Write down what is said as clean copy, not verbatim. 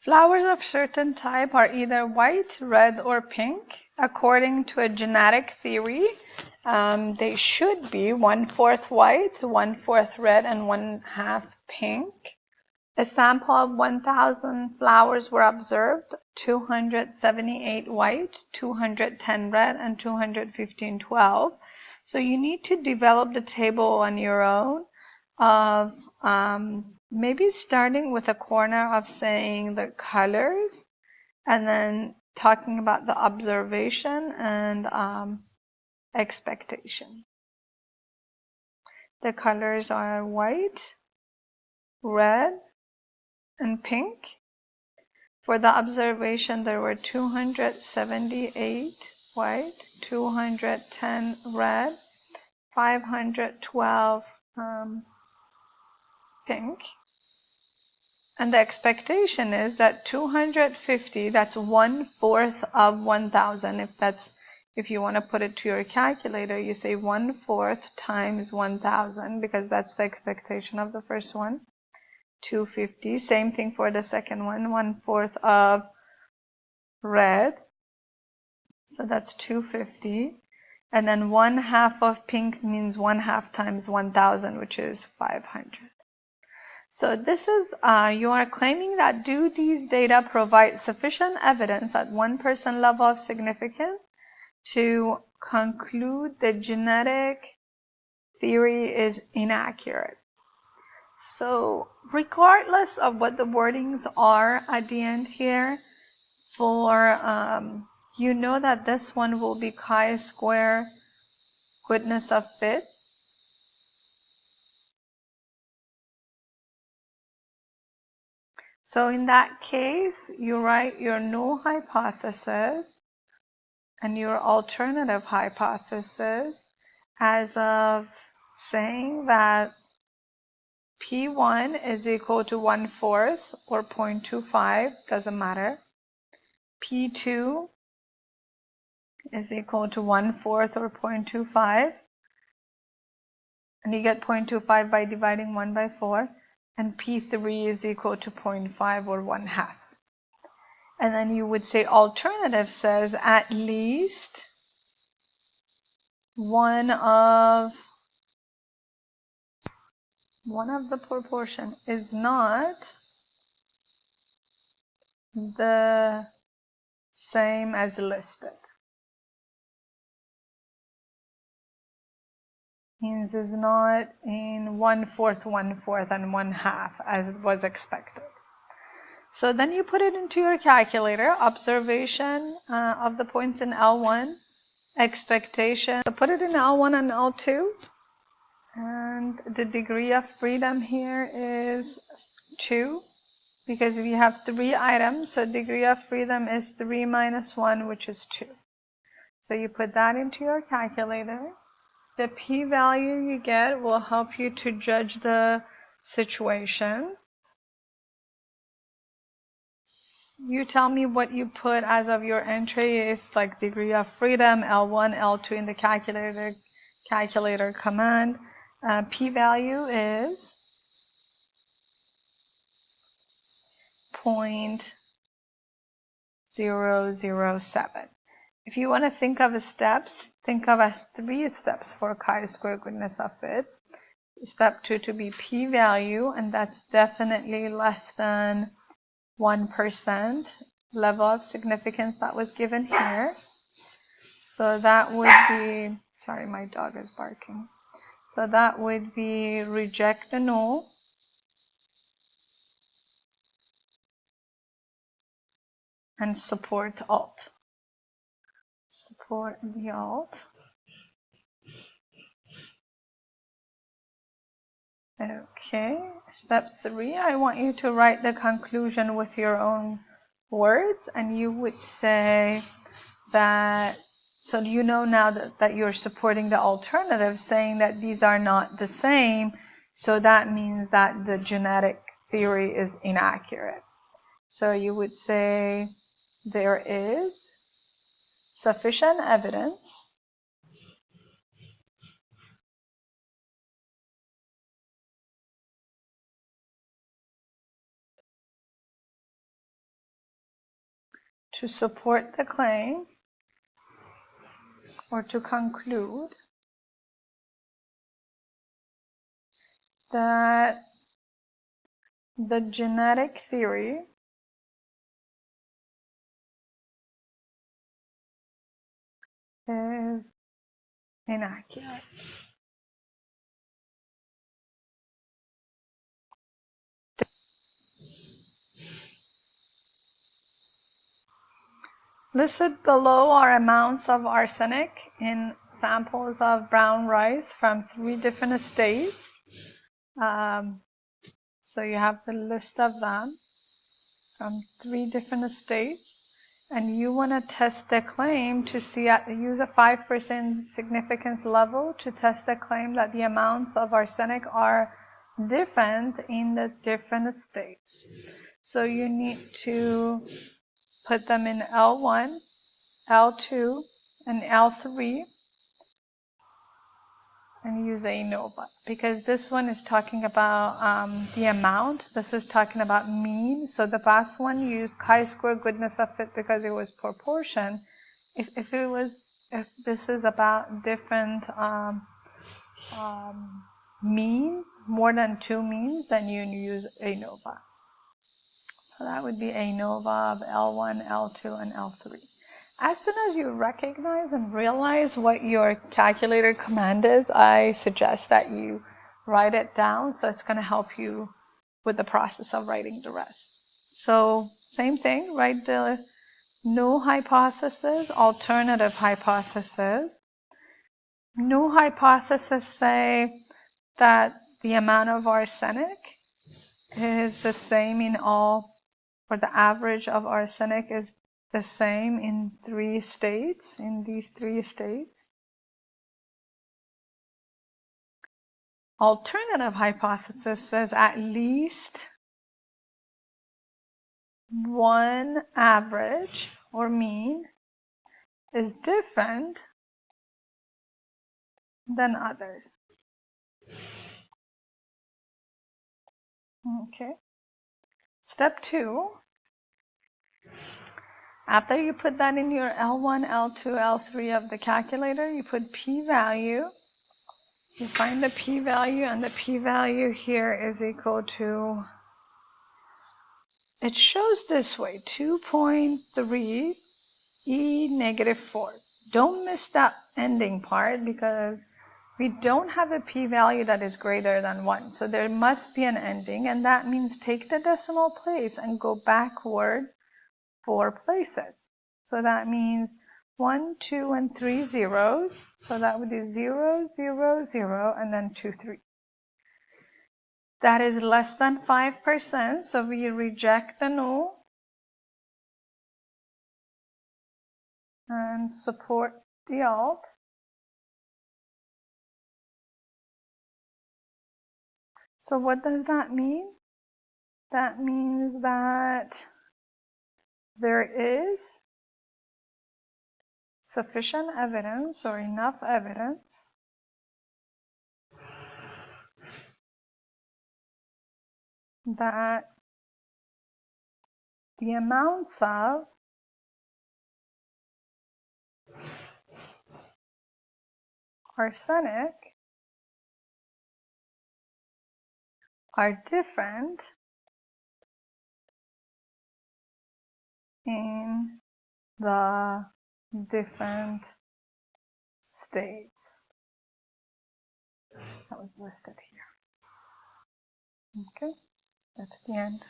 Flowers of certain type are either white, red, or pink. According to a genetic theory, they should be 1/4 white, 1/4 red, and 1/2 pink. A sample of 1,000 flowers were observed, 278 white, 210 red, and 215 12. So you need to develop the table on your own of maybe starting with a corner of saying the colors and then talking about the observation and expectation. The colors are white, red, and pink. For the observation, there were 278 white, 210 red, 512 pink. And the expectation is that 250, that's 1/4 of 1,000. If you want to put it to your calculator, you say 1/4 times 1,000 because that's the expectation of the first one. 250. Same thing for the second one, 1/4 of red. So that's 250. And then 1/2 of pinks means 1/2 times 1,000, which is 500. So this is, you are claiming that do these data provide sufficient evidence at 1% level of significance to conclude the genetic theory is inaccurate. So regardless of what the wordings are at the end here, for you know that this one will be chi-square goodness of fit. So in that case, you write your null hypothesis and your alternative hypothesis as of saying that P1 is equal to 1/4 or 0.25, doesn't matter. P2 is equal to 1/4 or 0.25. And you get 0.25 by dividing 1 by 4. And P3 is equal to 0.5 or 1/2. And then you would say alternative says at least one of the proportion is not the same as listed. Means is not in 1/4, 1/4, and 1/2 as it was expected. So then you put it into your calculator, observation of the points in L1, expectation. So put it in L1 and L2. And the degree of freedom here is 2 because we have 3 items. So degree of freedom is 3 minus 1, which is 2. So you put that into your calculator. The p-value you get will help you to judge the situation. You tell me what you put as of your entry. It's like degree of freedom, L1, L2 in the calculator command. P-value is 0.007. If you want to think of steps, think of as 3 steps for chi-square goodness of fit. Step 2 to be p-value, and that's definitely less than 1% level of significance that was given here. So that would be, sorry, my dog is barking. So that would be reject the null. And support alt. Support the alt. Okay, step 3, I want you to write the conclusion with your own words, and you would say that, so you know now that you're supporting the alternative, saying that these are not the same, so that means that the genetic theory is inaccurate. So you would say there is sufficient evidence to support the claim or to conclude that the genetic theory is inaccurate. Listed below are amounts of arsenic in samples of brown rice from 3 different states. So you have the list of them from 3 different states, and you want to test the claim to see, use a 5% significance level to test the claim that the amounts of arsenic are different in the different states. So you need to put them in L1, L2, and L3 and use ANOVA, because this one is talking about the amount. This is talking about mean. So the past one used chi-square goodness of fit because it was proportion. If this is about different means, more than 2 means, then you use ANOVA. So that would be ANOVA of L1, L2, and L3. As soon as you recognize and realize what your calculator command is, I suggest that you write it down, so it's going to help you with the process of writing the rest. So same thing, write the null hypothesis, alternative hypothesis. Null hypothesis say that the amount of arsenic is the same in all, or the average of arsenic is the same in 3 states, in these 3 states. Alternative hypothesis says at least one average or mean is different than others. Okay. Step 2. After you put that in your L1, L2, L3 of the calculator, you put p-value. You find the p-value, and the p-value here is equal to, it shows this way, 2.3 e negative 4. Don't miss that ending part, because we don't have a p-value that is greater than 1. So there must be an ending, and that means take the decimal place and go backward 4 places. So that means 1, 2, and 3 zeros. So that would be 0, 0, 0, and then 2, 3. That is less than 5%, so we reject the null and support the alt. So what does that mean? That means that there is sufficient evidence or enough evidence that the amounts of arsenic are different in the different states. That was listed here. Okay, that's the end.